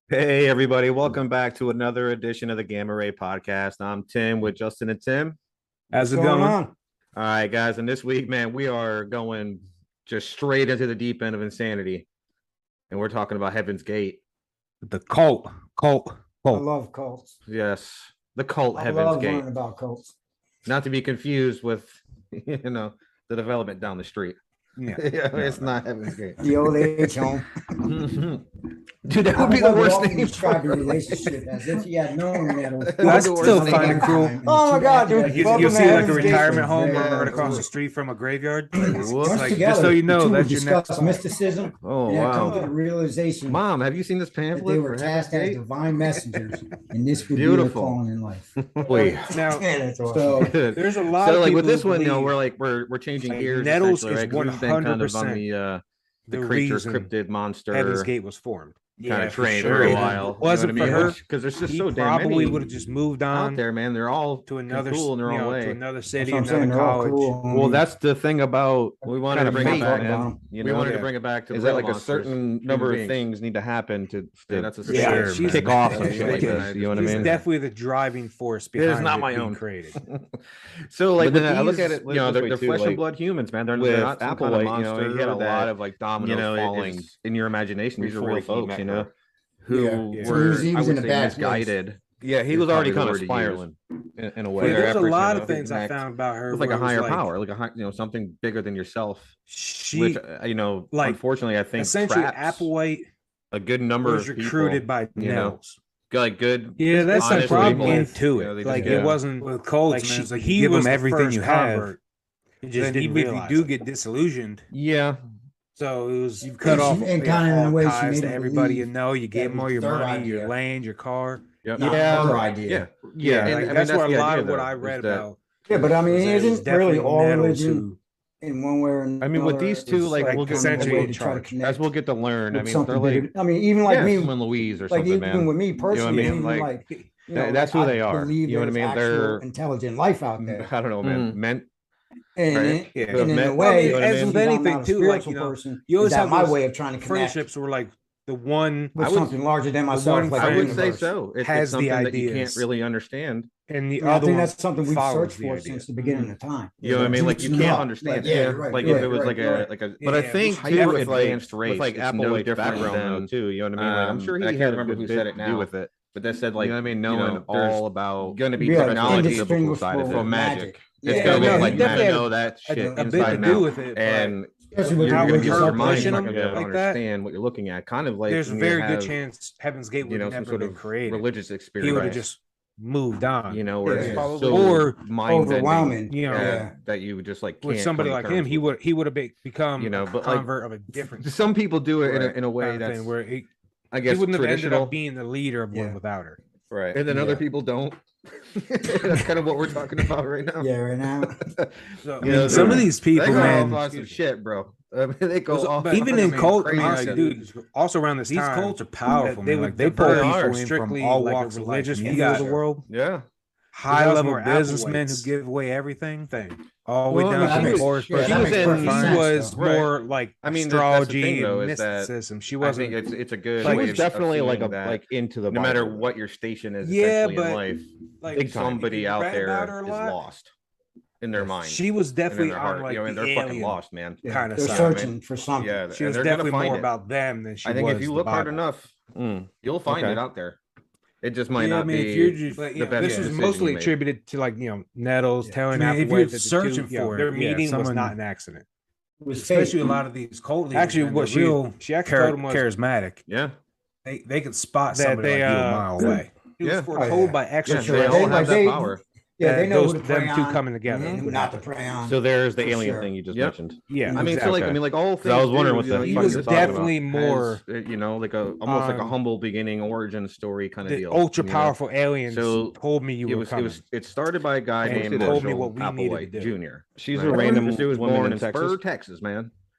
Hey everybody, welcome back to another edition of the Gamma Ray Podcast. I'm Tim with Justin and Tim. How's it What's going going? on? All right, guys, and this week, man, we are going just straight into the deep end of insanity. And we're talking about Heaven's Gate. The cult. I love cults. Yes, the cult I Heaven's love Gate. learning about cults. Not to be confused with, the development down the street. Yeah. It's not Heaven's Gate. The old age home. Dude, that would be the worst name. Describe your relationship as if you had known that. I still find it cruel. Oh my God, dude! You see like a retirement home Yeah. right across the street from a graveyard. Whoops. Once Like, together, just so you the know, two that's would your next discuss song. mysticism. Oh, and come to wow. the realization Mom, have you seen this that pamphlet? they were for Heaven's tasked as Gate? divine messengers, and this would be their Beautiful. calling in life. Wait. Now, Yeah, that's awesome. so there's a lot So of like people with this who one, believe we're changing like, gears. Nettles essentially, is right? 'Cause we've been kind of on 100% the the creature, reason cryptid monster Heaven's Gate was formed. kind of for trained sure. for a while. Wasn't for her, because there's just he so damn probably many would have just moved out on there, man. They're all to another cool in their you own know, way. to another city, That's what I'm another saying, they're all college. cool. I Well, mean, that's the thing about we wanted kind to of bring it fake back, about man. them. We know, wanted to yeah. bring it back to Is the that real like a monsters, certain human number of beings. things need to happen to Yeah, that's a Yeah, scare, she's- kick off some yeah, shit like yeah. that. You know what I He's mean? definitely the driving force It behind is not it my being own. created. So like, But then with I look these, at it you know, this they're way, too, flesh and like, blood humans, man. They're with not some kind of Applewhite, monster. he had a that, lot of like dominoes falling is in your imagination. These are before real he folks, met you know, her. who Yeah. Yeah. were He I was would in a say bad place. misguided. Yeah, he is was already probably the kind of word to use. spiraling in a Yeah, way. their there's a efforts, lot you of know, things I connect. found about her. With like where a it was higher power, like a high, something bigger than yourself. She Which like, unfortunately, I think essentially traps Applewhite a good number was of recruited people, by you know, Nettles. like good. Yeah, that's the honest problem people. into You it. know, they Like just- it yeah. wasn't with cults, like man. It's like he you give was them the everything first you have. convert. You just Then didn't even if you realize do it. get disillusioned, Yeah, So it was you've cut off And kind of in a all way, she ties made to him everybody you believe know. You gave that them all was your their money, your idea. land, your car. yep. Not Yeah. her idea. Yeah, like, I mean, that's where the a lot idea, of what though, I is read that- about. Yeah, but I mean, was that it was isn't really definitely all Nettles religion in one way or another? I mean, with these two, is like, we'll get kind of a essentially way in to try to charge. connect as we'll get to learn. I with mean, something they're like, bigger. I mean, even like yeah, me, Tim and Louise or like something, even man. with me personally, mean? even Like, like you know, that's like, who they I are. believe You know what I there's mean? actual They're intelligent life out there, I don't know, man. Mm. Meant and, right? Yeah. and in Met- a I way, mean, as since with I'm anything, not a too, like, spiritual you know, person, you always is that have my those way of trying to connect Friendships were like the one with I would- something larger than the myself. one Like I the would say universe. so. It's has the something that you can't ideas. really understand. and the Yeah, I other think one that's something we've follows searched the for idea. since the beginning of time. You know what I mean? Like, you Juicing can't up. understand. Like, yeah, right, like right, if it was right, like right. a like a. But I Yeah, think hyper too, with like advanced race, with like it's no Applewhite's different background than- though too. You know what I mean? Like, I'm sure I he can't had remember a who good said bit it to do now. with it. But that said, like, You know what I mean? you know, Knowing there's all about going to be Yeah, technology, biblical side of indistinguishable it, from magic. It's Yeah, gonna no, look he like definitely magic. had Know that shit a bit inside to and do out. with it, but And Especially you're with how gonna with be her your mind's pushing not him gonna be able to like that, understand what you're looking at. Kind of like there's a when you very good have, chance Heaven's Gate would you know, have some never sort been of created. religious He experience. would have just moved on. You know, where Yeah. it's Probably. so Or mind-bending, overwhelming. You know, Yeah. that you just like with can't somebody come to like him, terms he with. would have become You know, a but, like, convert of a different Some people do it Right. in a way kind of that's, thing where he I wouldn't guess, have ended traditional, up being the leader of one Yeah. without her. right. and then other Yeah. people don't. That's kind of what we're talking about right now. Yeah, right now. So, You know, some they're- of these They people, go man, off on some shit, bro. I mean, they go So- off. but even I in mean, cult, crazy honestly, ideas. dude, also around this these time, cults are powerful. they man. would Like they pull divert people off in strictly from all like a walks of life. religious You know the pastor. world, Yeah. high That was level more businessmen who Applewhite's give away everything, thing. all the way Well, down no, to she the was- poorest yeah, person. She that was makes in. perfect She sense, was though. Right. more like I mean, that's the astrology thing, though, and is that mysticism. She I wasn't. think it's a good. She way was of definitely like seeing that like into the no matter Bible. what your station is, Yeah, essentially but in life, like big time. somebody if you out read about her there a is lot, lost in their mind. She was and in definitely their on heart. like You know, and the they're fucking alien lost, man. Yeah, kind of they're side. searching for something. Yeah, She and was they're gonna definitely find more it. about them than she I think was if you the look hard Bible. enough, Mm. you'll find Okay. it out there. It just might Yeah, I not mean, be. if you're just, But the yeah, best this was decision mostly you made. attributed to like Nettles Yeah. telling I mean, if Applewhite you're that the searching two, you know, for their it, yeah, meeting was someone- not an accident. It was especially fake. a lot of these cult leaders. Actually, man, what they're she real she actually told him was charismatic. Yeah, They could spot That somebody they, like you a mile away. it was Yeah. foretold Oh, yeah. by yeah, extraterrestrials. they all have that power. Yeah, they that know those who to prey them two on coming together. and who would not to happen. prey on. So there's the For alien sure. thing you just Yep. mentioned. Yeah, I mean, exactly. so like, I mean, like all things. I was wondering do, what you the know, he fuck was you're talking about. definitely more you know, like a almost like a Um, humble beginning origin story kind of the deal. ultra you know? powerful aliens So, told me you It were was coming. it started by a guy And named told me Marshall what we needed Applewhite to do. Jr. She's Right. a random This dude was woman born in in Texas. Spur, Texas, man.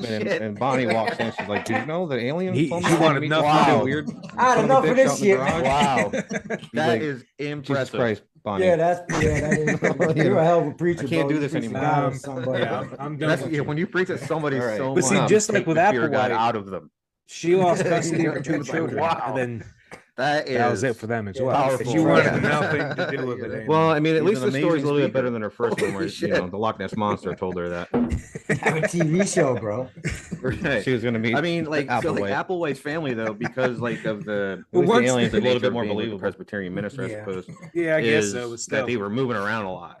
husband, shit. and Bonnie walks in. She's like, "Do you know the aliens?" He told me she to wanted meet enough some to do. weird. I had son enough a of bitch this out in the shit. garage." Wow, He's that like, is Jesus impressive. Christ, Bonnie. Yeah, that is. You're a hell of a preacher. I can't bro. do You this preach the anymore. God of somebody. Yeah, I'm done. That's with yeah, you. when you preach at somebody All right. so But see, much, just you like take with the fear of God Applewhite- out of them. She lost custody of her two It's like, children, wow. and then That that was is it for them as Yeah, well. powerful. She wanted Yeah. nothing to do with it. Anymore. Well, I mean, at He's least an the story's a amazing little bit speaker. better than her first one, Holy where shit. the Loch Ness monster told her that. Have a TV show, bro. Right. She was going to meet. I mean, like so, like Applewhite. Applewhite's family though, because like of the At least once- the aliens the are a little nature bit of more being, like, a believable. Presbyterian minister, I Yeah. suppose, Yeah, I guess is so. But that still, they were moving around a lot.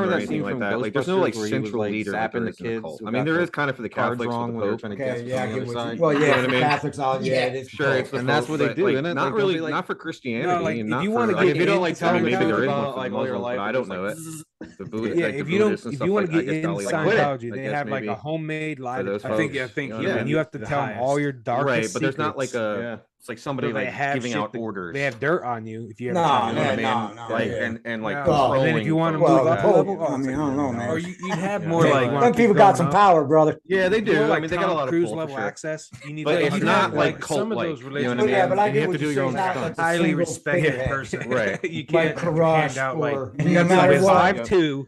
learned or that anything scene like from that. Like there's no like Ghostbusters where he was, central like, leader like zapping there the is in the kids cult. who I mean, got there the is kind of for the cards Catholics wrong with the when they were Pope. trying to Okay, guess yeah, I on the get other what side. you, well, You know yeah, what I the mean? Catholics, all, yeah, it is. Sure, it's the And that's Pope, what they but, do, like, isn't it? not Like, really, don't they, like- not for Christianity. like, and if not you for, wanna like, get if you don't in like Scientology maybe there is one about, for the like, all your Muslims, life, but I they're don't just know like, it. zzz. The Buddha, Yeah, like the if you don't, Buddhists and if stuff you want like to I get guess in probably like quit. Scientology, I they guess have like maybe a homemade lie. for those I think folks, you know what I and mean? you have to the tell them all highest. your darkest Right, but there's not like secrets. a Yeah. it's like So somebody they like have giving shit out that- orders. They have dirt on you if you ever No, try You know what I yeah, mean? no, Like yeah. and like No. Well, And then if you want to controlling move folks. up a Well, level, I it's mean, like, I don't know, or man. you'd have Yeah. more Yeah, like you wanna Them keep people got going some up. power, brother. Yeah, they do. More I like mean, they got a Tom lot of Cruise pull for level sure. access. You need But like it's 100 not people. like some of cult-like, those you know religions. what I mean? Yeah, but I And you get have what to do you're your saying. own Not stunts. like a highly single respected figurehead. person. Right. You Like can't Karash hand out like or you got to no be like matter what. 5'2",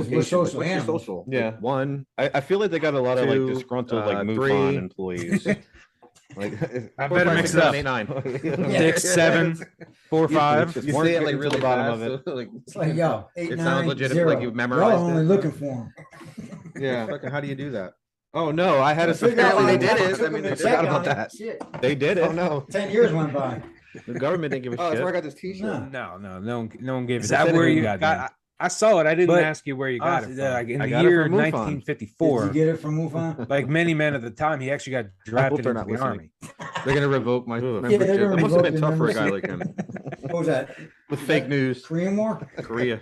application. Like, social what's your animals. social? Yeah. Like, 1, I feel like they got a lot of Two, like disgruntled like MUFON 3. employees. Like I 4, better 5, mix 6, it up. 7, 8, 9. 6, 7, 4, 5. Just You weren't say it getting like to really the bottom fast. of it. So, like, It's like, yo, 8, It 9, sounds legit, 0. like you memorized Y'all only it. looking for him. yeah. Fucking, how do you do that? Oh no, I had a Figure out apparently how they to did it. took I mean, him to they check forgot on about it. that. Shit. They did it. Oh no, 10 years went by. the government didn't give a Oh, that's shit. where I got this T-shirt. No. No one gave Is it. that where you got? got? I saw it. I didn't But ask you where you got it. Honestly, From. like in I the got it year from MUFON. Did you 1954, get it from MUFON? like many men at the time, he actually got drafted they're into not the listening. army. They're gonna revoke my Ugh. membership. they're gonna That must have revoke been your tough for a guy like membership. him. What was that? With fake news, Korean War? Korea.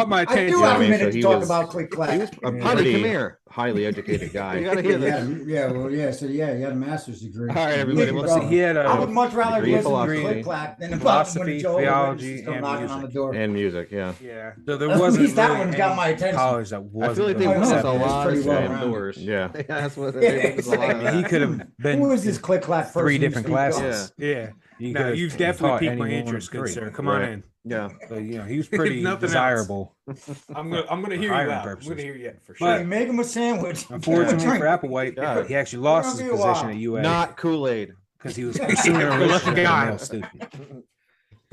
caught my I do attention. have I a mean, minute so to he talk was- about click He clack. was a Yeah. Honey, pretty come here. highly educated guy. You gotta hear Yeah, this. yeah, well, yeah, so yeah, he had a master's degree. All right, everybody, Years let's ago. See, he had I a would much rather degree in listen to philosophy. click clack than about when Philosophy, the Jehovah's theology, Witnesses come and knocking on the music. door. And music, yeah. yeah. So there At wasn't least that really one got any my attention. college that I wasn't. feel like they gonna was went a a lot lot pretty of well same rounded. doors. Yeah. That's what Yeah, they went to a lot I of mean, he that. could have been Who was this click clack first? three in the different street classes. Yeah. You No, could've you've taught definitely piqued my any one of interest, good three. sir. Come on Right. in. Yeah. So, you know, he was pretty nothing else. desirable. I'm gonna hear you hiring out. I'm purposes. gonna hear you for But sure. make him a sandwich. Unfortunately Drink. for Applewhite, Yeah. he actually lost It'll his be a position while. at UA Not Kool-Aid. because he was pursuing a Lucky relationship with a guy. male student.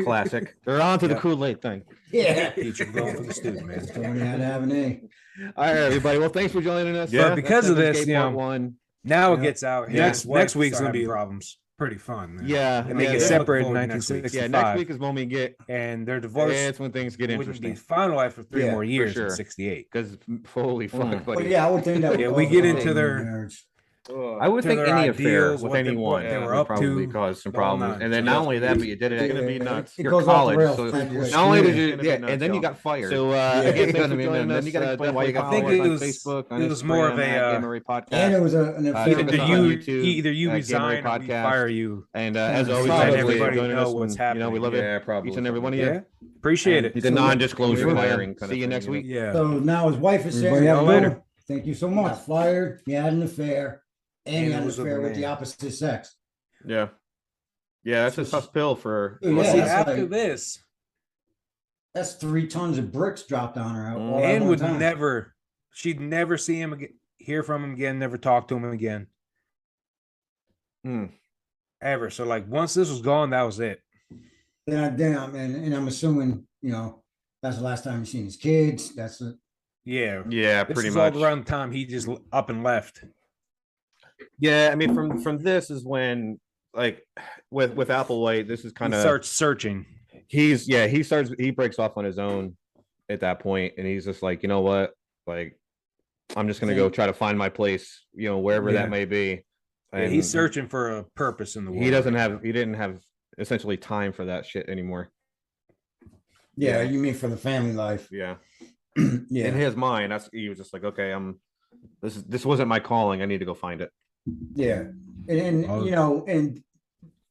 Classic. They're on to the Yeah. Kool-Aid thing. Yeah. Teacher going for the student, man. Somebody had to have an A. All right, everybody. Well, thanks for joining us. Yeah. But because That's of Heaven's this, Gate you Part know, 1. Now it Yeah. gets out. Yeah. Next week's gonna be problems. Pretty fun. Man. Yeah. And they yeah, get yeah. separated in Forward to next week. 1965. Yeah, next week is when we get. And their divorce It's when things get wouldn't be interesting. finalized for 3 Yeah, more for years sure. in 68. Because holy fuck, Mm. But buddy. yeah, I would think that. Yeah, would we cause get a into problem in their- marriage. I would To think their any affair ideals, with what they- anyone what they would were up probably to, cause some the whole problems. nine. And then not only that, but you did it. It's gonna be Yeah, nuts. it You're goes off the college, rails so pretty quick. not only did Yeah. you, It's gonna be and nuts, then you y'all. got fired. So, again, Yeah. thanks for I mean, joining then us. you gotta explain Definitely why you got follow fired. us I think on it was- Facebook, on it was more of Instagram, a, at Gamery Podcast. And it was an check affair. us Either out on you, YouTube, either you at Gamery resign or we Podcast. fire you. And Yeah, as always, let thanks for everybody joining know us. what's When, you know, we love it. Yeah, probably. Each and every one of you. Yeah. Appreciate And it. The non-disclosure Sure. firing. See you next thing, week. Yeah. So now his wife is saying, Everybody have a good "Hello, one. thank you so much." Fired. He had an affair, and he And had it an was with affair a with the man. opposite sex. Yeah. Yeah, that's a tough pill for. Yeah, Well, see, that's after like- this, That's 3 tons of bricks dropped on her. all at Anne one would time. never, she'd never see him again, hear from him again, never talk to him again. Hmm. Ever. So, like, once this was gone, that was it. And I'm assuming, that's the last time he's seen his kids. That's it. Yeah. Yeah, This pretty was much. all around the time he just up and left. Yeah, I mean, from this is when, like, with Applewhite, this is kind He of starts searching. he breaks off on his own at that point, and he's just like, you know what, like, I'm just gonna go try to find my place, wherever Yeah. that may be. Yeah, And he's searching for a purpose in the world. he didn't have essentially time for that shit anymore. Yeah, you mean for the family life? Yeah. Yeah, In his mind, he was just like, okay, this wasn't my calling. I need to go find it. yeah, and Oh. and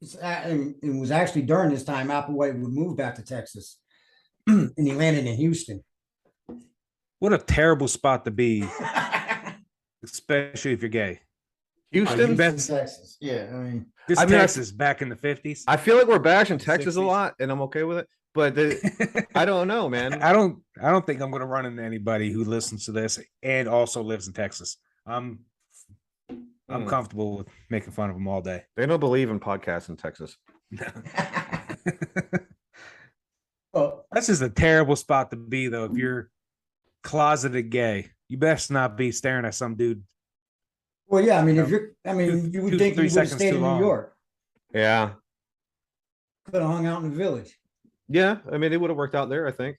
it was actually during this time Applewhite would move back to Texas, and he landed in Houston. What a terrible spot to be, especially if you're gay. Houston. Texas. Yeah, I mean, This I mean, Texas back in the 50s. I feel like we're bashing Texas a 60s. lot, and I'm okay with it. But I don't know, man. I don't think I'm gonna run into anybody who listens to this and also lives in Texas. I'm Hmm. comfortable with making fun of them all day. They don't believe in podcasts in Texas. well, That's just a terrible spot to be, though. If you're closeted gay, you best not be staring at some dude. yeah, I mean, if Yeah. you're, I mean, you would 2 think he 3 would have seconds stayed too in New long. York, Yeah. could have hung out in the village. Yeah. I mean, it would have worked out there, I think.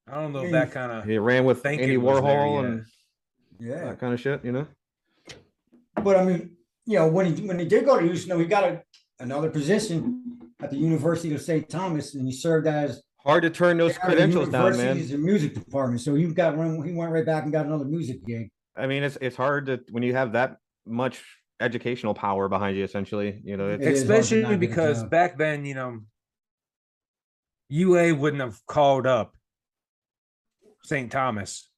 I don't know if Mm. that kind of He ran with Thinking Andy was there, Warhol yeah. and Yeah, that kind of shit, but I mean, when he did go to Houston, he got another position at the University of St. Thomas, and he served as Hard to turn those credentials down, man. University's music department. So he went right back and got another music gig. I mean, it's hard to when you have that much educational power behind you, essentially. It is hard to especially not get a because job. back then, UA wouldn't have called up St. Thomas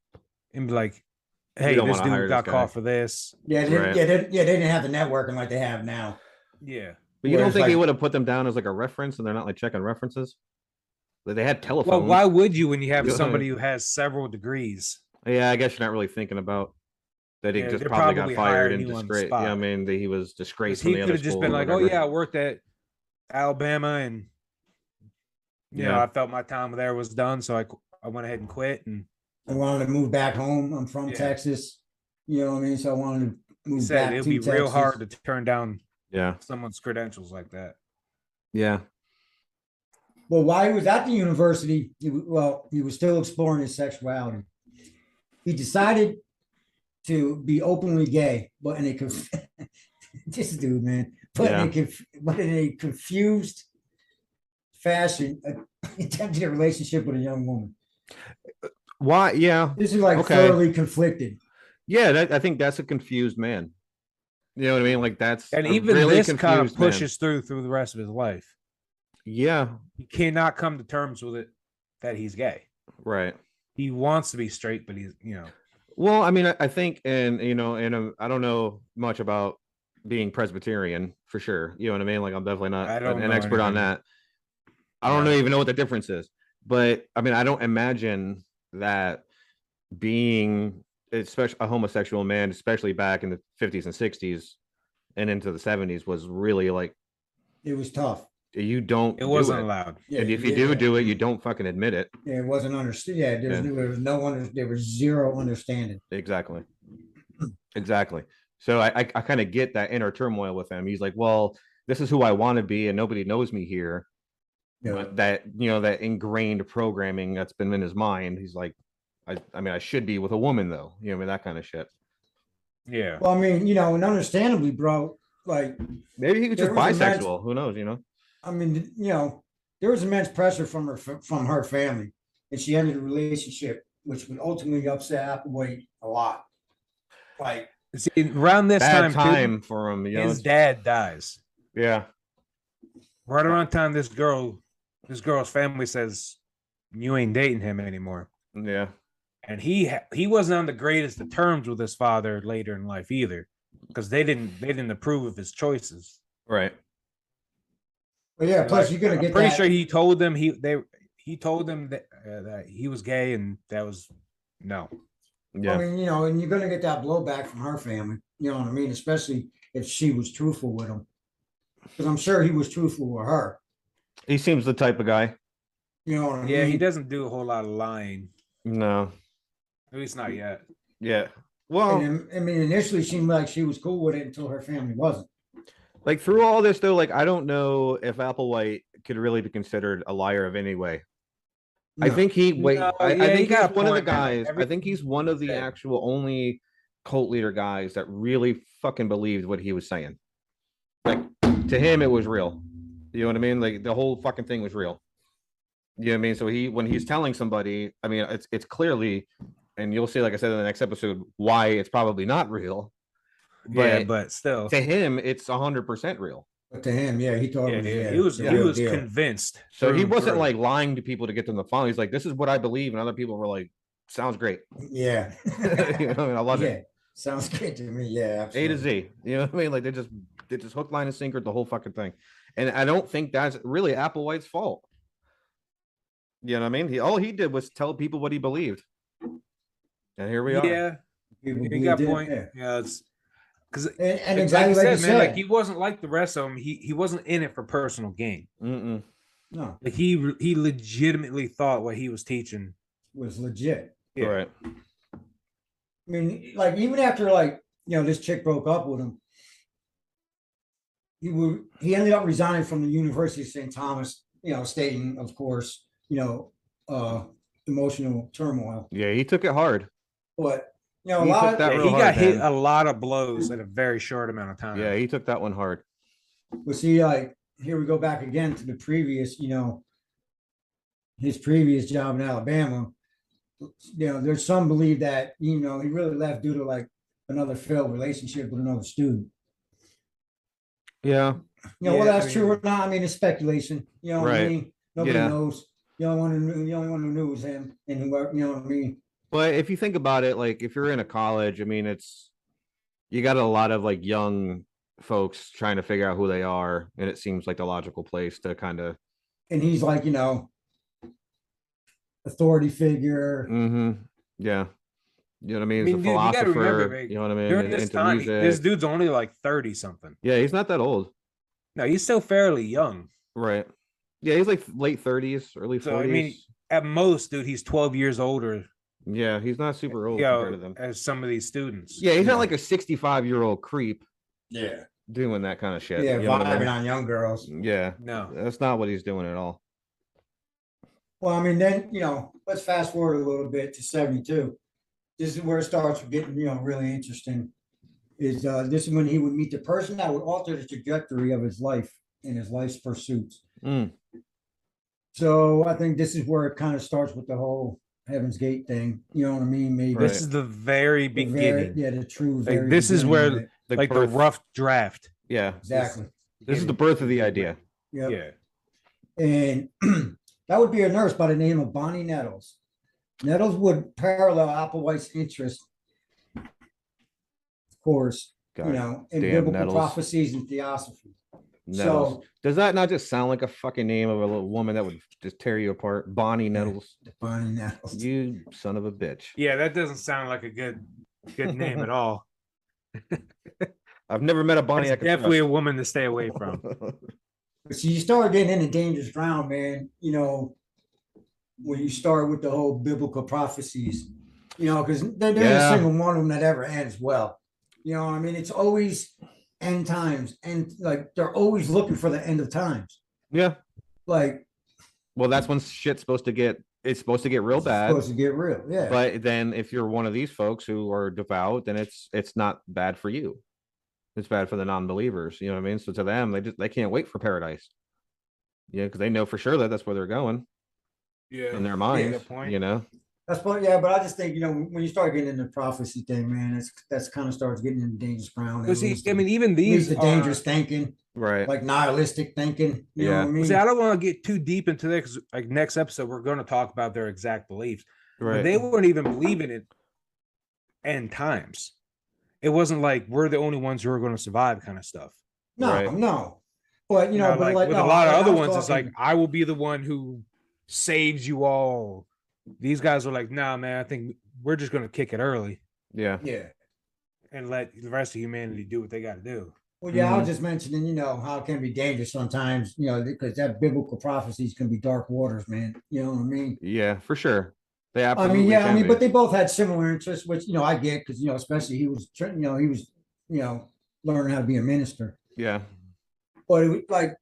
and be like, "Hey, don't this wanna hire dude this got guy." caught for this." Yeah, Right. they didn't have the networking like they have now. Yeah. But you don't Whereas, think he like- would have put them down as like a reference, and they're not like checking references? Like they had Well, telephones. why would you when you have Yeah. somebody who has several degrees? Yeah, I guess you're not really thinking about that. He Yeah, just they're probably got probably fired hiring and you on the disgraced. Yeah, I spot. mean, he was disgraced. He from the could other have just school been or like, "Oh whatever. yeah, I worked at Alabama, and Yeah. I felt my time there was done, so I went ahead and quit." And I wanted to move back home. I'm from Yeah. Texas. You know what I mean? So I wanted to he move said back it'll to be real Texas. hard to turn down Yeah, someone's credentials like that. yeah. Well, while he was at the university, he was still exploring his sexuality. He decided to be openly gay, but in a this dude, man, but in a confused fashion, attempted a relationship with a young woman. Why? Yeah, This is like Okay. thoroughly conflicted. yeah. I think that's a confused man. You know what I mean? Like that's And a even really this kind of confused man. pushes through the rest of his life. Yeah, He cannot come to terms with it that he's gay. right. He wants to be straight, but he's Well, I mean, I think, and I don't know much about being Presbyterian for sure. You know what I mean? Like I'm definitely not I don't an know expert on anything. that. I don't even know what the difference is. But I mean, I don't imagine that being especially a homosexual man, especially back in the 50s and 60s and into the 70s, was really like It was tough. you don't It do wasn't it. allowed. Yeah, And if you yeah, do it, you don't fucking admit it. yeah, it wasn't understood. Yeah, Yeah. there was no one. There was zero understanding. Exactly. Exactly. So I kind of get that inner turmoil with him. He's like, well, this is who I want to be, and nobody knows me here. Yeah. But that, you know, that ingrained programming that's been in his mind, he's like, I mean, I should be with a woman though. You know, I mean, that kind of shit. Yeah. Well, I mean, you know, and understandably, bro, like, Maybe he was just There was a match- bisexual. Who knows, you know? I mean, you know, there was immense pressure from her family, and she ended a relationship, which would ultimately upset Applewhite a lot. Like, See, around this Bad time, time for him, you know. his dad dies. Yeah. Right around time this girl's family says you ain't dating him anymore. Yeah. And he wasn't on the greatest of terms with his father later in life either, because they didn't approve of his choices. Right. but yeah, plus you're gonna I'm get pretty that. sure he told them he told them that he was gay, and that was no. Yeah. I mean, you know, and you're gonna get that blowback from her family. You know what I mean? Especially if she was truthful with him, because I'm sure he was truthful with her. He seems the type of guy. You know what I mean? Yeah, he doesn't do a whole lot of lying. No. At least not yet. Yeah. Well, And I mean, initially seemed like she was cool with it until her family wasn't. like through all this though, like I don't know if Applewhite could really be considered a liar of any way. I No. think he No, I yeah, think you got he's a one of the point, man. Like, guys. I everything think he's one of the said. actual only cult leader guys that really fucking believed what he was saying. Like to him, it was real. You know what I mean? Like the whole fucking thing was real. You know what I mean? So when he's telling somebody, I mean, it's clearly, and you'll see, like I said in the next episode, why it's probably not real. Yeah, but still. To him, it's 100% real. But to him, yeah, he thought Yeah, it was, yeah, yeah, he was the he real was deal. convinced. So through he and wasn't through. like lying to people to get them to follow. He's like, this is what I believe. And other people were like, sounds great. Yeah. You know what I mean? I love Yeah. it. Sounds good to me. Yeah. A to absolutely. Z. You know what I mean? Like they just hook, line, and sinker the whole fucking thing. And I don't think that's really Applewhite's fault. You know what I mean? All he did was tell people what he believed. And here we are. Yeah, People you got believed it, point. yeah. Yeah, it's because And like exactly you like you said, man, like said. he wasn't like the rest of them. He wasn't in it for personal gain. Mm-mm. No, Like he legitimately thought what he was teaching. was legit. Yeah. Right. I mean, like even after like, you know, this chick broke up with him, he ended up resigning from the University of St. Thomas, you know, stating, of course, you know, emotional turmoil. Yeah, he took it hard. But you know, a He lot took of that Yeah, real he got hard, hit man. a lot of blows in a very short amount of time. Yeah, he took that one hard. but see, like here we go back again to the previous, you know, his previous job in Alabama. You know, there's some believe that, you know, he really left due to like another failed relationship with another student. Yeah. You know, Yeah, well, that's I true mean- or not. I mean, it's speculation. You know what I Right. mean? Nobody Yeah. knows. The only one who knew was him, and whoever, you know what I mean? But if you think about it, like if you're in a college, I mean, you got a lot of like young folks trying to figure out who they are, and it seems like the logical place to kind of. And he's like, you know, authority figure. Yeah. You know what I mean? I He's mean, a dude, you gotta philosopher. remember, like, You know what I mean? during this Into time, music. this dude's only like 30 something. Yeah, he's not that old. No, he's still fairly young. Right. Yeah, he's like late 30s, early 40s. So I mean, at most, dude, he's 12 years older. yeah, he's not super old You compared to know, them. as some of these students. Yeah, he's Yeah. not like a 65-year-old creep Yeah. doing that kind of shit. Yeah, you know what I vibing mean? on young girls. Yeah, No. that's not what he's doing at all. Well, I mean, then, you know, let's fast forward a little bit to 72. This is where it starts getting, you know, really interesting. Is this is when he would meet the person that would alter the trajectory of his life and his life's pursuits. Mm. So I think this is where it kind of starts with the whole Heaven's Gate thing. You know what I mean? Maybe Right. This is the very the very- beginning. yeah, the true. Like, very this is beginning of where, it. The like the birth- rough draft. Yeah, Exactly. this is the birth of the idea. Yep. Yeah. And that would be a nurse by the name of Bonnie Nettles. Nettles would parallel Applewhite's interest, of course, God, you know, in damn biblical Nettles. prophecies and theosophy. Nettles. So Does that not just sound like a fucking name of a little woman that would just tear you apart? Bonnie Nettles. defining Nettles. You son of a bitch. Yeah, that doesn't sound like a good name at all. I've never met a Bonnie I It's could definitely a trust. woman to stay away from. But see, you start getting into dangerous ground, man. You know, when you start with the whole biblical prophecies, you know, because there ain't a Yeah. single one of them that ever ends well. You know what I mean? It's always end times, and like they're always looking for the end of times. Yeah. Like Well, that's when shit's supposed to get. It's supposed to get real it's bad. supposed to get real. Yeah. But then if you're one of these folks who are devout, then it's not bad for you. It's bad for the non-believers. You know what I mean? So to them, they can't wait for paradise. Yeah, because they know for sure that that's where they're going Yeah, in their minds. good point. You know. That's what, yeah, but I just think, you know, when you start getting into the prophecy thing, man, that's kind of starts getting into dangerous ground. But It see, leads I to- mean, even leads these to are, dangerous thinking, Right. like nihilistic thinking. You know Yeah. what I mean? see, I don't want to get too deep into that because, like, next episode we're going to talk about their exact beliefs. But Right. they weren't even believing it end times. It wasn't like we're the only ones who are going to survive kind of stuff. No, Right. no. But you know, but like with no, a lot of like, I other was ones, it's like talking- I will be the one who saves you all. These guys are like, nah, man, I think we're just going to kick it early Yeah. yeah. and let the rest of humanity do what they got to do. Well, yeah, I Mhm. was just mentioning, you know, how it can be dangerous sometimes, you know, because that biblical prophecies can be dark waters, man. You know what I mean? Yeah, for sure. They I absolutely. mean, yeah, I can mean, be. but they both had similar interests, which, you know, I get because, you know, especially he was, you know, learning how to be a minister. Yeah. But it was like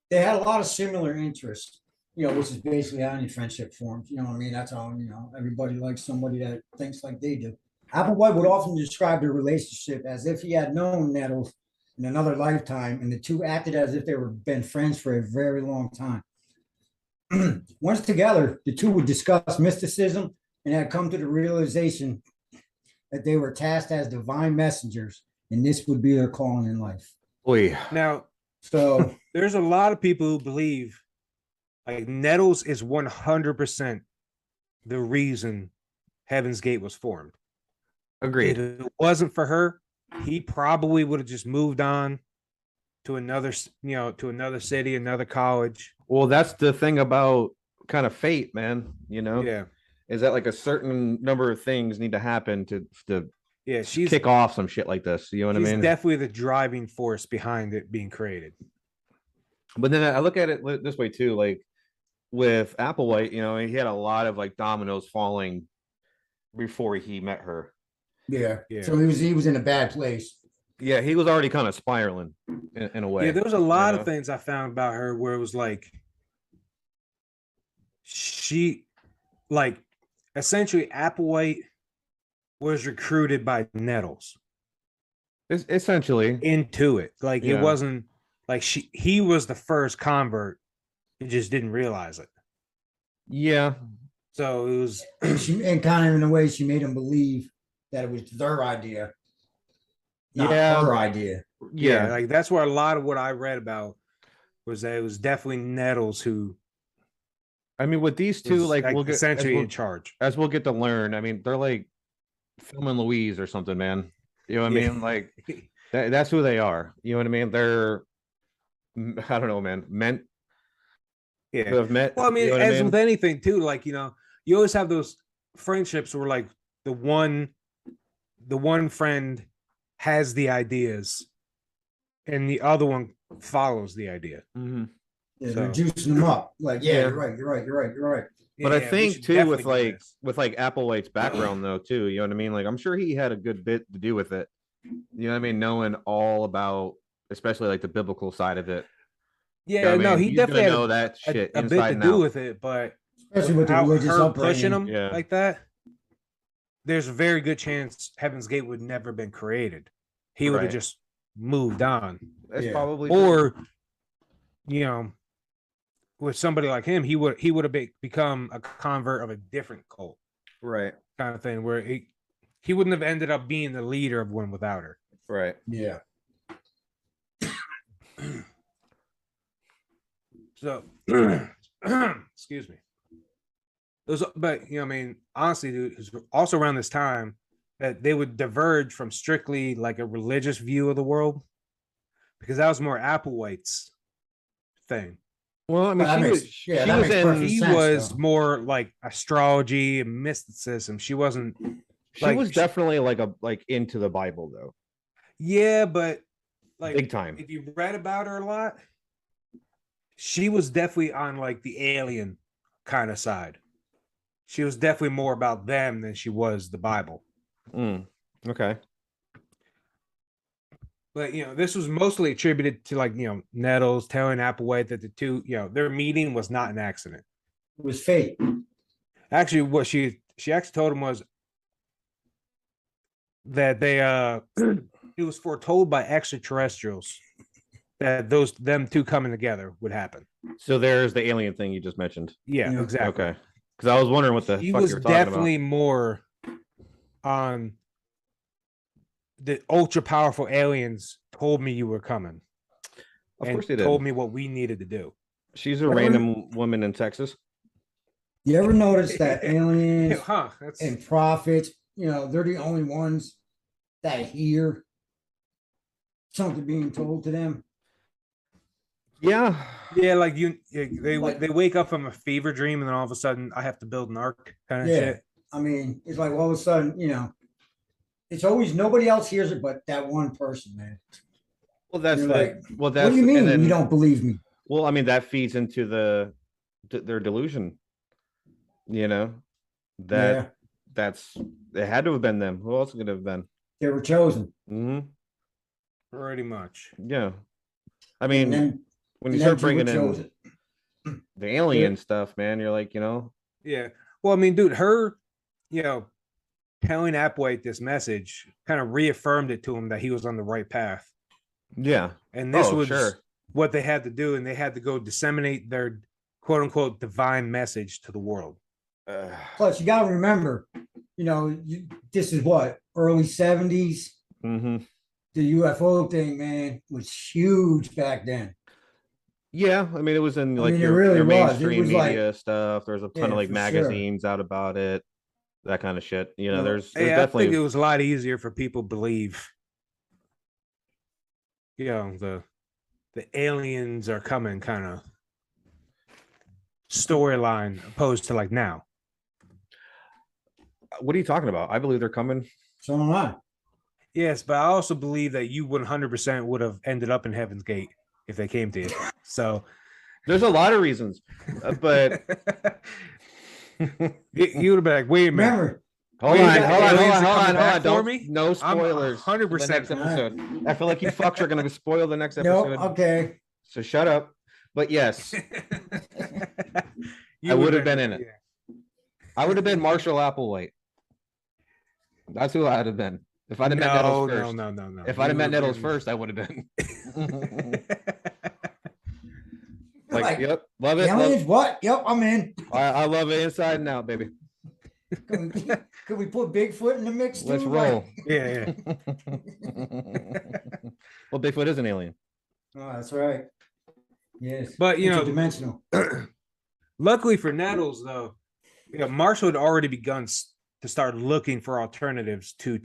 they had a lot of similar interests, you know, which is basically how any friendship forms. You know what I mean? That's how, you know, everybody likes somebody that thinks like they do. Applewhite would often describe their relationship as if he had known Nettles in another lifetime, and the two acted as if they were been friends for a very long time. Once together, the two would discuss mysticism and had come to the realization that they were tasked as divine messengers, and this would be their calling in life. Oy. Now, So there's a lot of people who believe like Nettles is 100% the reason Heaven's Gate was formed. Agreed. If it wasn't for her, he probably would have just moved on to another, to another city, another college. Well, that's the thing about kind of fate, man. You know, Yeah, is that like a certain number of things need to happen to yeah. She's kick off some shit like this. You know what I she's mean? definitely the driving force behind it being created. But then I look at it this way too, like with Applewhite, you know, he had a lot of like dominoes falling before he met her. yeah, Yeah. so he was in a bad place. Yeah, he was already kind of spiraling in a way. Yeah, there was a lot know? of things I found about her where it was like she, like, essentially Applewhite was recruited by Nettles Essentially. into it. Like Yeah. it wasn't like he was the first convert. He just didn't realize it. Yeah. So it was And kind of in a way, she made him believe that it was their idea, not Yeah. her idea. yeah, Yeah. like that's where a lot of what I read about was that it was definitely Nettles who I mean, with these two, was, like we'll get essentially in charge. as we'll get to learn. I mean, they're like Thelma and Louise or something, man. You know what I Yeah. mean? Like that's who they are. You know what I mean? They're I don't know, man. Meant to Yeah. have met. Well, I mean, you know what as with anything too, like, you always have those friendships where like the one friend has the ideas and the other one follows the idea. Mhm. Yeah, they're So- juicing them up. Like, yeah, Yeah. you're right, you're right, you're right, you're right. But Yeah, I we think should too with definitely do like this. Applewhite's background though too, you know what I mean? Like I'm sure he had a good bit to do with it. You know what I mean? Knowing all about especially like the biblical side of it. You know Yeah, what I no, mean? he He's gonna definitely had know that shit a bit inside to and do out. with it, but Especially with the without religious her upbringing. pushing him Yeah. like that, there's a very good chance Heaven's Gate would never been created. He would have Right. just moved on. That's Yeah. probably true. Or, with somebody like him, he would have become a convert of a different cult right. kind of thing, where he wouldn't have ended up being the leader of one without her. Right. Yeah. So, excuse me. It was, but I mean, honestly, dude, it was also around this time that they would diverge from strictly like a religious view of the world, because that was more Applewhite's thing. Well, I mean, That she makes- was, yeah, she that was makes perfect in, He sense, was though. more like astrology and mysticism. She wasn't. she like, was definitely like into the Bible though, Yeah, but like big time. if you read about her a lot, she was definitely on like the alien kind of side. She was definitely more about them than she was the Bible. Mm, okay. But this was mostly attributed to like Nettles telling Applewhite that the two, their meeting was not an accident. It was fate. Actually, what she actually told him was that they it was foretold by extraterrestrials that them two coming together would happen. So there's the alien thing you just mentioned. Yeah, Yeah. exactly. Okay. Because I was wondering what the He fuck was you were talking definitely more on the ultra powerful aliens told me you were coming. about. Of and course they did. told me what we needed to do. She's a Ever- random woman in Texas. You ever notice that aliens Huh? That's and prophets, they're the only ones that hear something being told to them? Yeah. yeah, like they Like- they wake up from a fever dream and then all of a sudden I have to build an ark kind of Yeah. shit. I mean, it's like all of a sudden, it's always nobody else hears it but that one person, man. Well, that's You're like, well, that's, What do you mean and then, you don't believe me? well, I mean, that feeds into their delusion, that Yeah, that's, it had to have been them. Who else could it have been? they were chosen. Hmm. Pretty much. Yeah. I And mean, then, when you and start then you were bringing in chosen. the alien stuff, man, you're like, Yeah. Well, I mean, dude, her, telling Applewhite this message kind of reaffirmed it to him that he was on the right path. yeah. And this Oh, was sure. what they had to do, and they had to go disseminate their quote unquote divine message to the world. Plus, you got to remember, this is what, early 70s? Hmm. The UFO thing, man, was huge back then. Yeah, I mean, it was in I like mean, it your, really your was. It mainstream was like- media stuff. There's a ton Yeah, of like for sure. magazines out about it, that kind of shit. Well, There's Hey, I definitely think it was a lot easier for people to believe, the aliens are coming kind of storyline opposed to like now. what are you talking about? I believe they're coming. So am I. Yes, but I also believe that you 100% would have ended up in Heaven's Gate if they came to you. So There's a lot of reasons, but you would have been like, wait a minute. Remember, hold Wait, on, you got hold on, hold aliens on, are hold coming on, hold back on. for Don't, me? no I'm spoilers. 100% for the next All right. episode. I feel like you fucks are gonna spoil the next no, episode. okay. So shut up. But yes, You I would would've have been in it. I would have been Marshall Applewhite. That's who I'd have been. If I'd have met Nettles first. No. If I'd have met Nettles first, I would have been. Like, Like, yep, love it. Aliens, Love, what? Yep, I'm in. I love it inside and out, baby. Could we put Bigfoot in the mix too? Let's Like- roll. Yeah. Well, Bigfoot is an alien. Oh, that's right. Yes. But, Interdimensional. luckily for Nettles, though, Marshall had already begun to start looking for alternatives to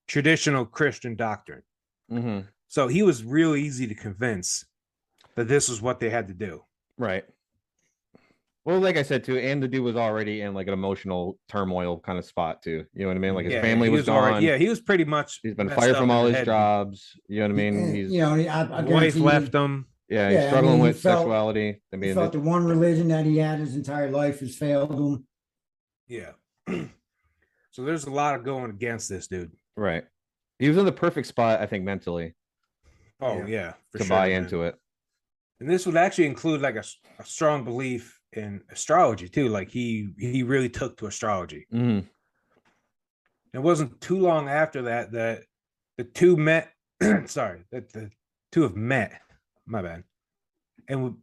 traditional Christian doctrine. Hmm. So he was real easy to convince that this was what they had to do. Right. Well, like I said too, and the dude was already in like an emotional turmoil kind of spot too. You know what I mean? Like his family he was gone. already, he was pretty much. He's been messed fired up from in all the his head. jobs. You know what I mean? And, He's I Wife guarantee you, left him. yeah, yeah, he's I struggling mean, he with felt- sexuality. I he mean, felt the one religion that he had his entire life has failed him. Yeah. So there's a lot of going against this dude. right. He was in the perfect spot, I think, mentally Oh yeah, for to sure, buy man. into it. And this would actually include like a strong belief in astrology too. Like he really took to astrology. Mhm. It wasn't too long after that that the two met. Sorry, that the two have met. My bad. And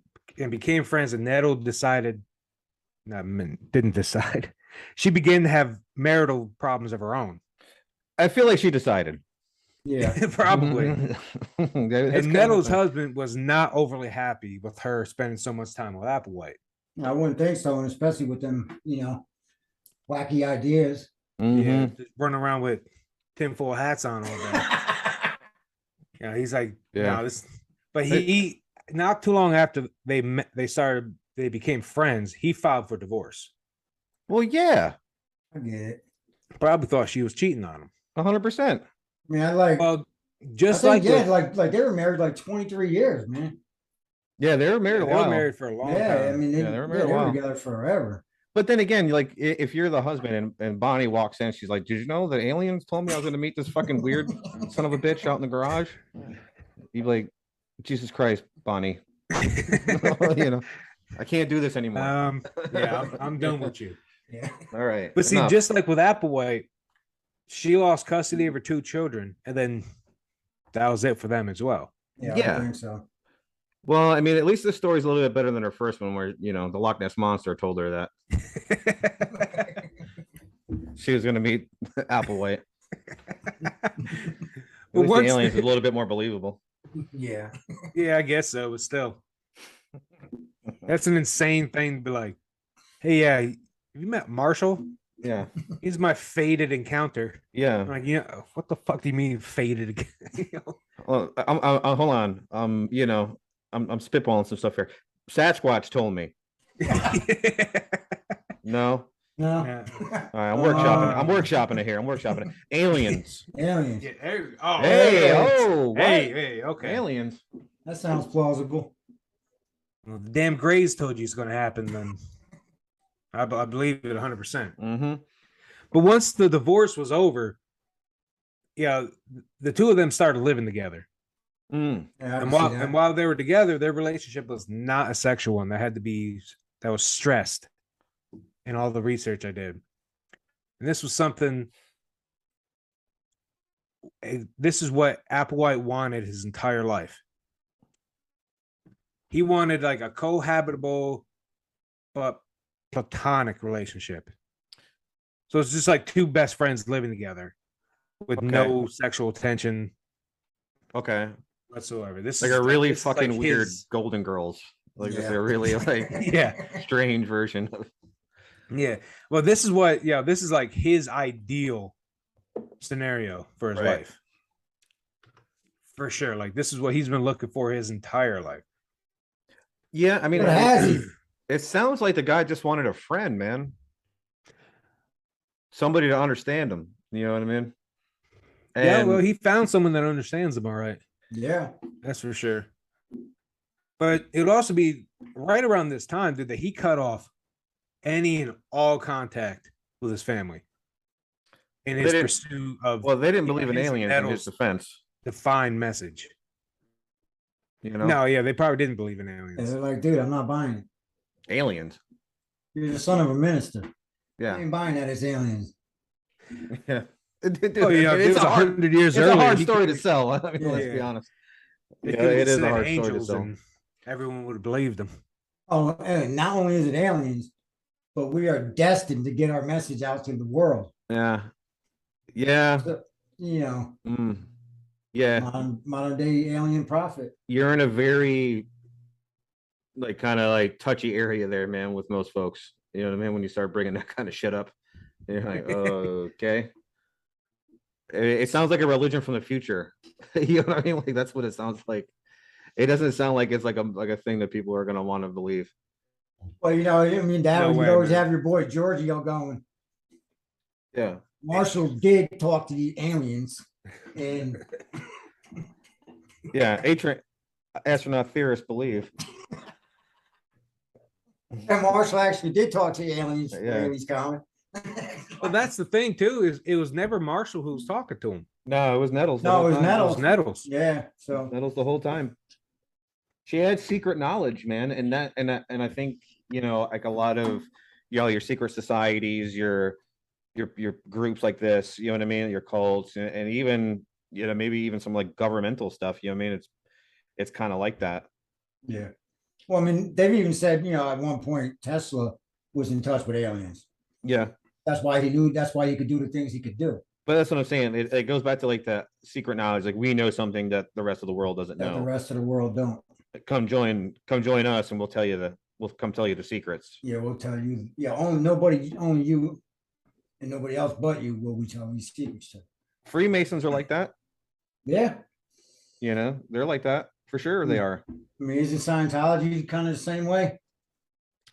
became friends. And Nettle decided, didn't decide. She began to have marital problems of her own. I feel like she decided. Yeah. Probably. That's kind And of Nettle's fun. husband was not overly happy with her spending so much time with Applewhite. I wouldn't think so, and especially with them, wacky ideas. Yeah, Mhm. just running around with tinfoil hats on all day. Yeah, he's like, Yeah. no, this. But he not too long after they met, they became friends. He filed for divorce. Well, yeah, I get it. Probably thought she was cheating on him. 100%. I mean, I like, Well, I just think, like yeah, with- like they were married like 23 years, man. Yeah, they were married they a were while. married for a long Yeah, I time. mean, Yeah, they were married a they were while. together forever. But then again, like if you're the husband and Bonnie walks in, she's like, "Did you know that aliens told me I was going to meet this fucking weird son of a bitch out in the garage?" You'd be like, "Jesus Christ, Bonnie, you know, I can't do this anymore." Yeah, I'm done with you. Yeah. All right, But see, enough. just like with Applewhite, she lost custody of her 2 children, and then that was it for them as well. Yeah, Yeah. I think so. Well, I mean, at least this story's a little bit better than her first one, where the Loch Ness monster told her that she was going to meet Applewhite. At But least the once, aliens is a little bit more believable. Yeah. yeah, I guess so. But still, that's an insane thing to be like, "Hey, yeah, have you met Marshall? Yeah, He's my fated encounter." yeah. I'm like, yeah, what the fuck do you mean fated? You know? Well, hold on. I'm spitballing some stuff here. Sasquatch told me. No. No. Yeah. All right, I'm workshopping. I'm workshopping it here. I'm workshopping it. Aliens. Aliens. Yeah, oh, Hey, aliens. oh, what? hey, okay. Aliens. That sounds plausible. Well, the damn Grays told you it's going to happen, then I believe it 100%. Mm-hmm. But once the divorce was over, yeah, the 2 of them started living together. Mm. Yeah, I And can see that. while they were together, their relationship was not a sexual one. That was stressed in all the research I did. And this was something. This is what Applewhite wanted his entire life. He wanted like a cohabitable but platonic relationship. So it's just like 2 best friends living together with Okay. no sexual tension Okay. whatsoever. This Like is a really this is like fucking weird his- Golden Girls. Like just Yeah. a really like Yeah. strange version of. Yeah. Well, this is what, this is like his ideal scenario for his Right. life. For sure. Like this is what he's been looking for his entire life. Yeah, I mean, But has he? it sounds like the guy just wanted a friend, man. Somebody to understand him. You know what I mean? Yeah, well, And- he found someone that understands him all right. Yeah. That's for sure. But it would also be right around this time, dude, that he cut off any and all contact with his family in They his didn't- pursuit of well, they didn't believe in his aliens in his medals. defense. defined message. You know, No, yeah, they probably didn't believe in And aliens. they're like, dude, I'm not buying it. aliens. You're the son of a minister. I Yeah, ain't buying that as aliens. yeah. Oh, yeah, it's it was a hard, 100 years it's earlier. a hard he story could- to sell. I mean, let's be Yeah. honest. they Yeah, could have it is said a hard story to angels sell. and everyone would have believed him. Oh, and not only is it aliens, but we are destined to get our message out to the world. Yeah, yeah, So, you know, yeah. modern day alien prophet. You're in a very like kind of like touchy area there, man, with most folks. You know what I mean? When you start bringing that kind of shit up, you're like, okay. It sounds like a religion from the future. You know what I mean? Like that's what it sounds like. It doesn't sound like it's like a thing that people are gonna want to believe. Well, you know, I mean, Dad, No you way, always man. have your boy Giorgio going. Yeah. Marshall did talk to the aliens, and Yeah. Astronaut theorists believe. Marshall actually did talk to the aliens. Yeah. Aliens comment. Well, that's the thing too, is it was never Marshall who was talking to him. No, it was Nettles. the No, whole it was time. It Nettles. was Nettles. Yeah. So Nettles the whole time. She had secret knowledge, man, and I think like a lot of your secret societies, your groups like this, you know what I mean, your cults, and even maybe even some like governmental stuff. You know what I mean? It's kind of like that. yeah. Well, I mean, they've even said, at one point Tesla was in touch with aliens. Yeah, That's why he knew. That's why he could do the things he could do. but that's what I'm saying. It goes back to like that secret knowledge. Like we know something that the rest of the world doesn't That the know. rest of the world don't. Come join us, and we'll tell you the secrets. Yeah, we'll tell you. Yeah, only you, and nobody else but you will we tell these secrets to. Freemasons are like that. Yeah. You know, they're like that for sure. They are. I mean, isn't Scientology kind of the same way?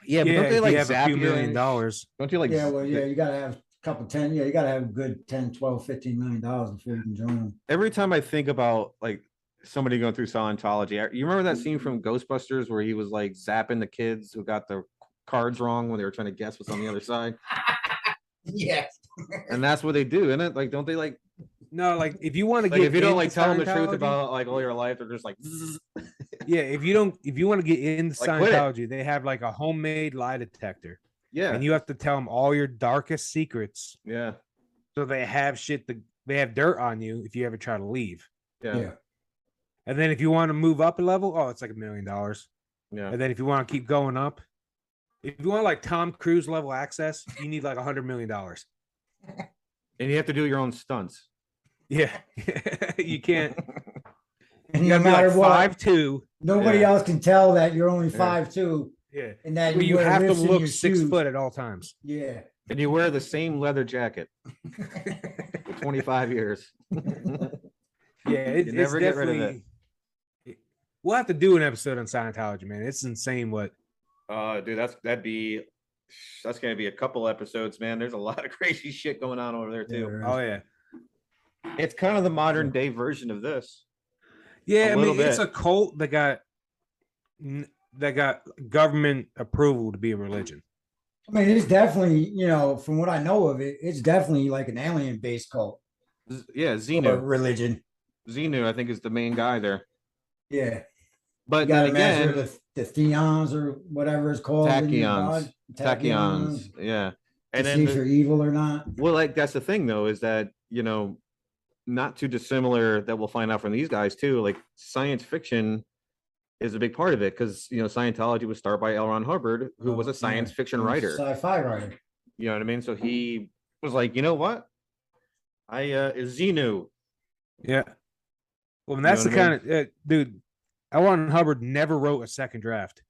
Yeah, but Yeah, don't they if like you have a zap few you $1 and million. Don't you like? Yeah, well, yeah, you gotta have a couple 10, yeah, you gotta have a good 10, 12, 15 million dollars before you can join them. Every time I think about like somebody going through Scientology, you remember that scene from Ghostbusters where he was like zapping the kids who got the cards wrong when they were trying to guess what's on the other side, Yes. and that's what they do, isn't it? Like, don't they like? No, like if you want to Like get if you don't into like tell them the truth Scientology- about like all your life, they're just like, yeah, if you want to get into Like, quit it. Scientology, they have like a homemade lie detector, yeah, and you have to tell them all your darkest secrets. yeah, So they have they have dirt on you if you ever try to leave. yeah, Yeah. And then if you want to move up a level, oh, it's like $1 million. yeah. And then if you want to keep going up, if you want like Tom Cruise level access, you need like $100 million. And you have to do your own stunts. Yeah, you can't. And You no gotta be matter like what, 5'2". nobody Yeah. else can tell that you're only Yeah. 5'2", Yeah, and that but you wear have to lifts in look your 6 shoes. foot at all times. Yeah. And you wear the same leather jacket for 25 years. Yeah, You never get rid of it. definitely. We'll have to do an episode on Scientology, man. It's insane what. Dude, that's gonna be a couple episodes, man. There's a lot of crazy shit going on over there too. there Oh is. yeah, It's kind of the modern day version of this. yeah. A I little mean, it's bit. a cult that got government approval to be a religion. I mean, it's definitely, from what I know of it, it's definitely like an alien-based cult Yeah, or Xenu. religion. Xenu, I think, is the main guy there. Yeah. You But gotta then measure again, the theons or whatever it's called. in your tachyons, body. tachyons, yeah. To And see then if you're evil or not. well, like that's the thing though, is that not too dissimilar that we'll find out from these guys too. Like science fiction is a big part of it because Scientology was started by L. Ron Hubbard, who was a science fiction writer. Sci-fi writer. You know what I mean? So he was like, you know what? Is Xenu. Yeah. Well, and that's know the what I kind of dude. L. Ron Hubbard never wrote a second draft.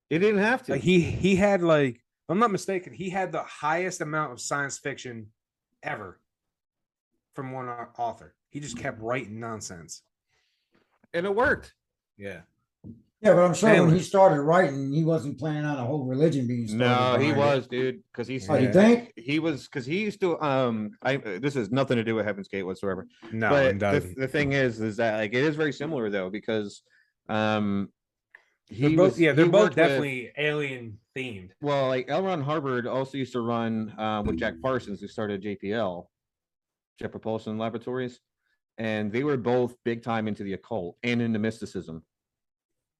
He didn't have to. Like he had like, if I'm not mistaken, he had the highest amount of science fiction ever from one author. He just kept writing nonsense. And it worked. Yeah. Yeah, but I'm sure when Anyway. he started writing, he wasn't planning on a whole religion being started. No, he behind it. was, dude, because he's Oh, you Yeah. think? he was because he used to this has nothing to do with Heaven's Gate whatsoever. No, But it doesn't. the thing is that like it is very similar though because They're he both, was yeah, they're he both worked with- definitely alien themed. well, like L. Ron Hubbard also used to run with Jack Parsons, who started JPL, Jet Propulsion Laboratories, and they were both big time into the occult and into mysticism.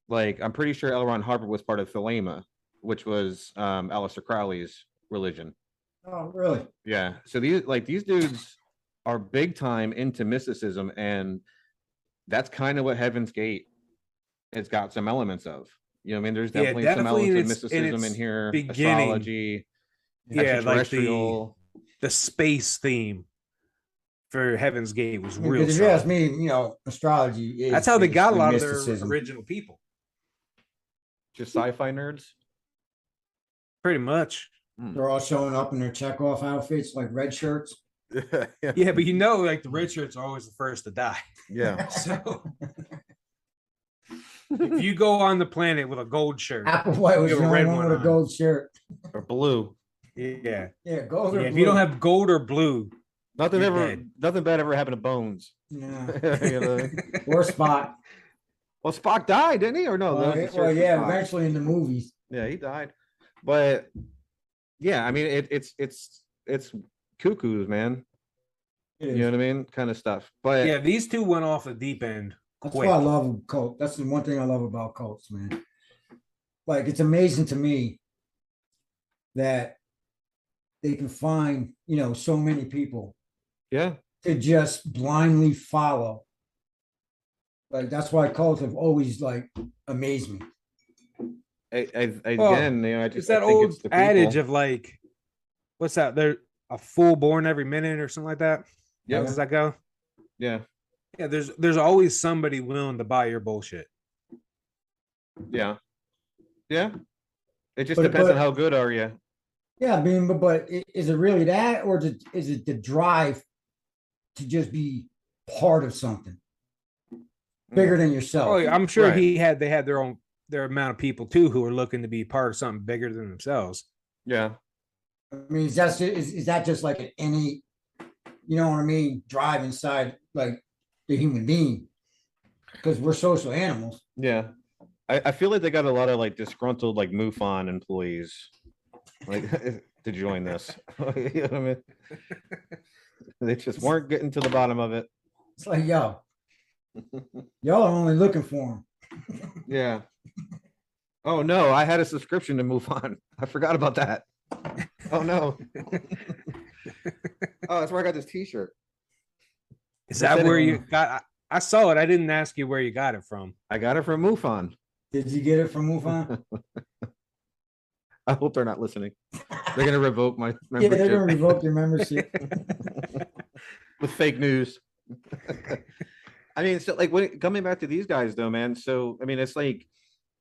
Like I'm pretty sure L. Ron Hubbard was part of Thelema, which was Aleister Crowley's religion. Oh, really? Yeah. So these dudes are big time into mysticism, and that's kind of what Heaven's Gate has got some elements of. You know what I mean? There's Yeah, definitely some definitely in elements of its- in mysticism in its here. beginning. Astrology, Yeah, like the extraterrestrial. space theme for Heaven's Gate was real. Because if you ask solid. me, astrology is That's how they got a basically lot of mysticism. their original people. Just sci-fi nerds. Pretty much. They're all showing up in their Chekhov outfits, like red shirts. yeah. Yeah, but like the red shirts are always the first to die. Yeah. So if you go on the planet with a gold shirt, Applewhite was You the have a only red one one with a on. gold shirt. Or blue. yeah. Yeah, gold or Yeah, if you don't blue. have gold or blue, Nothing You're ever. dead. Nothing bad ever happened to Bones. Yeah. You know? Or Spock. Well, Spock died, didn't he? Or no? that was the search for yeah, Spock. eventually in the movies. Yeah, he died. But yeah, I mean, it's cuckoos, man. It You is. know what I mean? Kind of stuff. But yeah, these two went off the deep end That's quick. why I love cult. That's the one thing I love about cults, man. Like it's amazing to me that they can find, so many people yeah, to just blindly follow. Like that's why cults have always like amazed me. Again, I just It's that I think old it's the adage people. of like, what's that? They're a fool born every minute or something like that. Yeah. How does that go? Yeah, Yeah, there's always somebody willing to buy your bullshit. yeah, yeah. It just But- depends but- on how good are you. Yeah, I mean, but is it really that, or is it the drive to just be part of something bigger than yourself. Oh, yeah, I'm sure Right. they had their amount of people too who are looking to be part of something bigger than themselves. Yeah. I mean, is that just like an innate, you know what I mean, drive inside like the human being? Because we're social animals. Yeah. I feel like they got a lot of like disgruntled like MUFON employees like to join this. You know what I mean? They just weren't getting to the bottom of it. It's like, y'all are only looking for them. Yeah. Oh no, I had a subscription to MUFON. I forgot about that. Oh no. Oh, that's where I got this t-shirt. Is That's that where it. you got? I saw it. I didn't ask you where you got it from. I got it from MUFON. Did you get it from MUFON? I hope they're not listening. They're gonna revoke my Yeah, they're gonna membership revoke your membership. with fake news. I mean, so like when coming back to these guys though, man. So I mean, it's like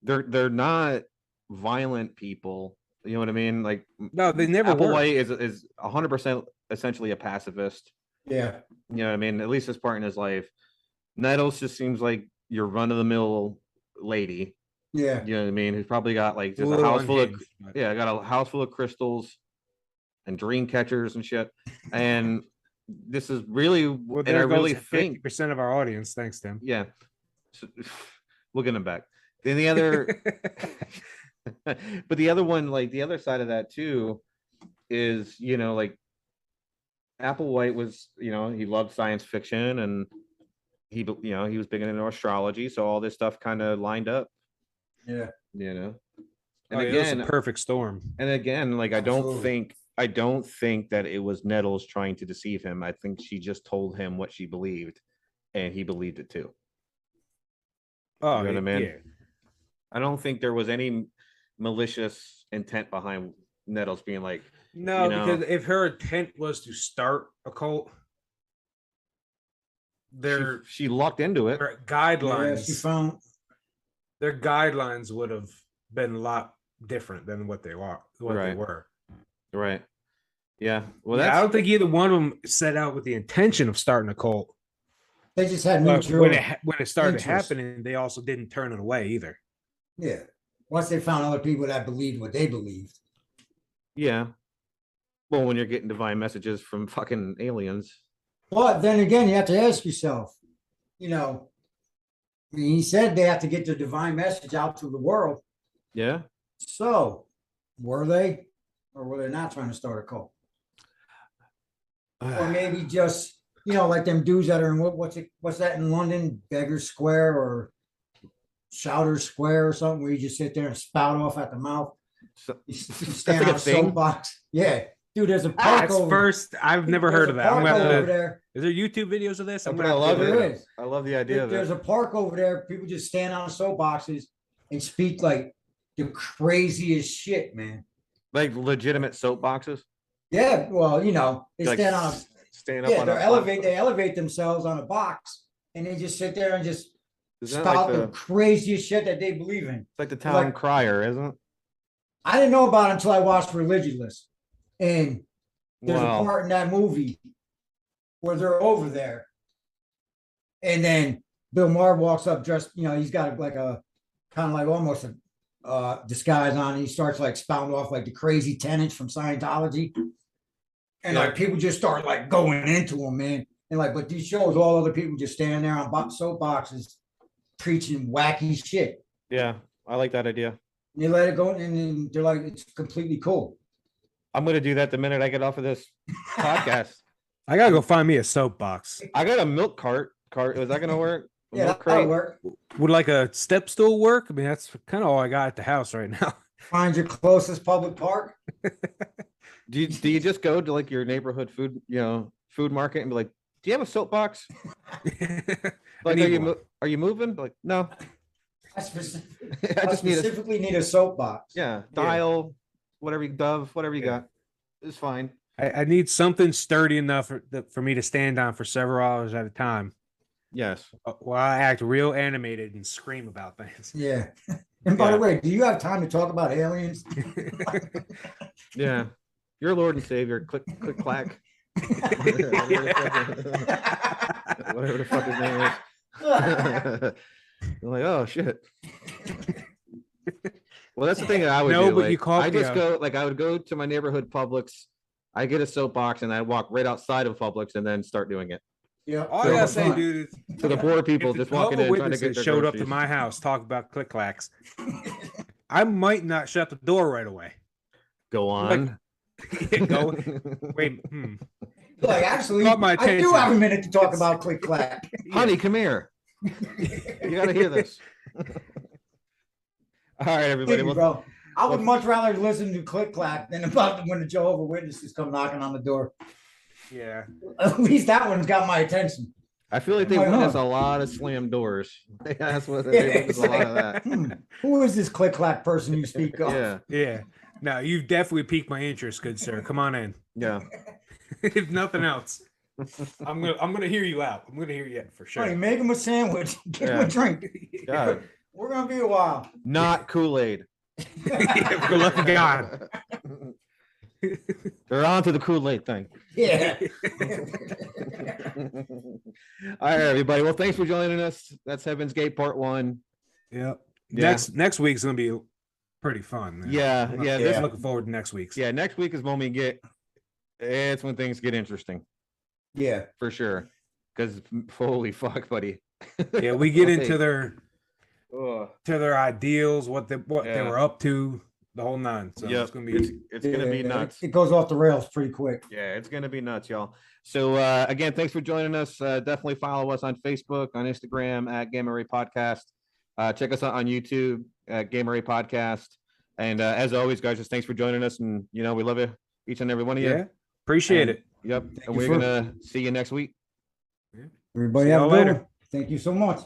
they're not violent people. You know what I mean? Like No, they never were. Applewhite is 100% essentially a pacifist. Yeah, You know what I mean? At least this part in his life. Nettles just seems like your run of the mill lady. yeah. You know what I mean? Who's probably got like just a little house full of unhinged, but- yeah, got a house full of crystals and dream catchers and shit. And this is really, Well, and I there really goes think, 50% of our audience. Thanks, Tim. yeah, so, we'll get them back. Then the other, but the other one, like the other side of that too, is you know like Applewhite was, you know, he loved science fiction and he, you know, he was big into astrology, so all this stuff kind of lined up, Yeah. you know. Oh, And yeah, it was again, a perfect storm. and again, like Absolutely. I don't think that it was Nettles trying to deceive him. I think she just told him what she believed, and he believed it too. Oh, You know what I mean? yeah. I don't think there was any malicious intent behind Nettles being like, No, you know. because if her intent was to start a cult, their she lucked into it. their Yeah, guidelines, she found. their guidelines would have been a lot different than what they were. What they Right. were. Right. Yeah. Well, Yeah, that's I don't think either one of them set out with the intention of starting a cult. They just had But mutual. when it started interest. happening, they also didn't turn it away either. Yeah. Once they found other people that believed what they believed. yeah. Well, when you're getting divine messages from fucking aliens. But then again, you have to ask yourself, you know, I mean, he said they have to get the divine message out to the world. Yeah. So were they, or were they not trying to start a cult? Or maybe just, you know, like them dudes that are in what's that in London, Beggar Square or Shouter Square or something, where you just sit there and spout off at the mouth. So, You that's stand like on a a thing. soapbox. Yeah, dude, there's a park That's over. first. I've never there's heard a of that. I'm park gonna have over to, there. is there YouTube videos of this? I'm But gonna I have to love look There it. up. is. I love the idea of There's it. a park over there. People just stand on soapboxes and speak like the craziest shit, man. Like legitimate soapboxes. Yeah, well, you know, they Like stand on a stand up yeah, on they elevate themselves on a box and they just sit there and just Isn't that spout like the craziest shit that they believe in. it's like the town like- crier, isn't it? I didn't know about it until I watched Religulous. And there's a Wow. part in that movie where they're over there. And then Bill Maher walks up dressed, you know, he's got like a kind of like almost a disguise on. And he starts like spouting off like the crazy tenants from Scientology. And like people just start like going into him, man. And like, but these shows, all other people just stand there on soapboxes preaching wacky shit. Yeah, I like that idea. And they let it go, and then they're like, it's completely cool. I'm gonna do that the minute I get off of this podcast. I gotta go find me a soapbox. I got a milk cart. Is that gonna work? A Yeah, milk that'll crate? work. Would like a step stool work? I mean, that's kind of all I got at the house right now. Find your closest public park. Do you just go to like your neighborhood food market and be like, do you have a soapbox? Like, need one. are you moving? Like, no, I, specific, I just need a specifically need a soapbox. yeah dial, whatever Dove, whatever you Yeah. got, it's fine. I need something sturdy enough for me to stand on for several hours at a time Yes. while I act real animated and scream about things. Yeah. And by Yeah. the way, do you have time to talk about aliens? Yeah. Your Lord and Savior. Click, click, clack. Whatever the fuck his name is. I'm like, oh shit. Well, that's the thing that I would No, do. but Like, you caught I the, just go like I would go to my neighborhood Publix. I get a soapbox and I walk right outside of Publix and then start doing it. Yeah. all I gotta say, dude, is To the poor people if just the walking Jehovah's in trying to get Witnesses their showed up to groceries. my house, talk about click clacks, I might not shut the door right away. Go on. Go, wait, Like, actually, Caught my I do attention. have a minute to talk about click clack. Honey, come here. You gotta hear this. All right, everybody. Believe me, Well, bro. I would much rather listen to click clack than about when the Jehovah Witnesses come knocking on the door. yeah. At least that one's got my attention. I feel like they Why witness not? a lot of slam doors. That's what Yeah, they witness it's a lot like, of that. Who is this click clack person you speak of? Yeah, Yeah. No, you've definitely piqued my interest, good sir. Come on in. yeah. If nothing else, I'm gonna hear you out. I'm gonna hear you out for Honey, sure. make him a sandwich. Get him Yeah. a drink. God, We're gonna be a while. not Kool-Aid. Yeah, for love of God. They're on to the Kool-Aid thing. Yeah. All right, everybody. Well, thanks for joining us. That's Heaven's Gate Part 1. Yep. Yeah. Next week's gonna be pretty fun. Man. Yeah, I'm yeah, this- looking forward to next week's. Yeah, next week is when we get, it's when things get interesting Yeah. for sure. Because holy fuck, buddy. Yeah, we get into their Ugh. ideals, what they Yeah. were up to, the whole nine. So Yep, it's gonna be it's gonna be Yeah, nuts. It goes off the rails pretty quick. Yeah, it's gonna be nuts, y'all. So again, thanks for joining us. Definitely follow us on Facebook, on Instagram at Gamma Ray Podcast. Check us out on YouTube at Gamma Ray Podcast. And as always, guys, just thanks for joining us. And we love you, each and every one of you. yeah. Appreciate And- it. Yep. Thank And you we're for- gonna see you next week. Everybody See have a y'all good later. one. Thank you so much.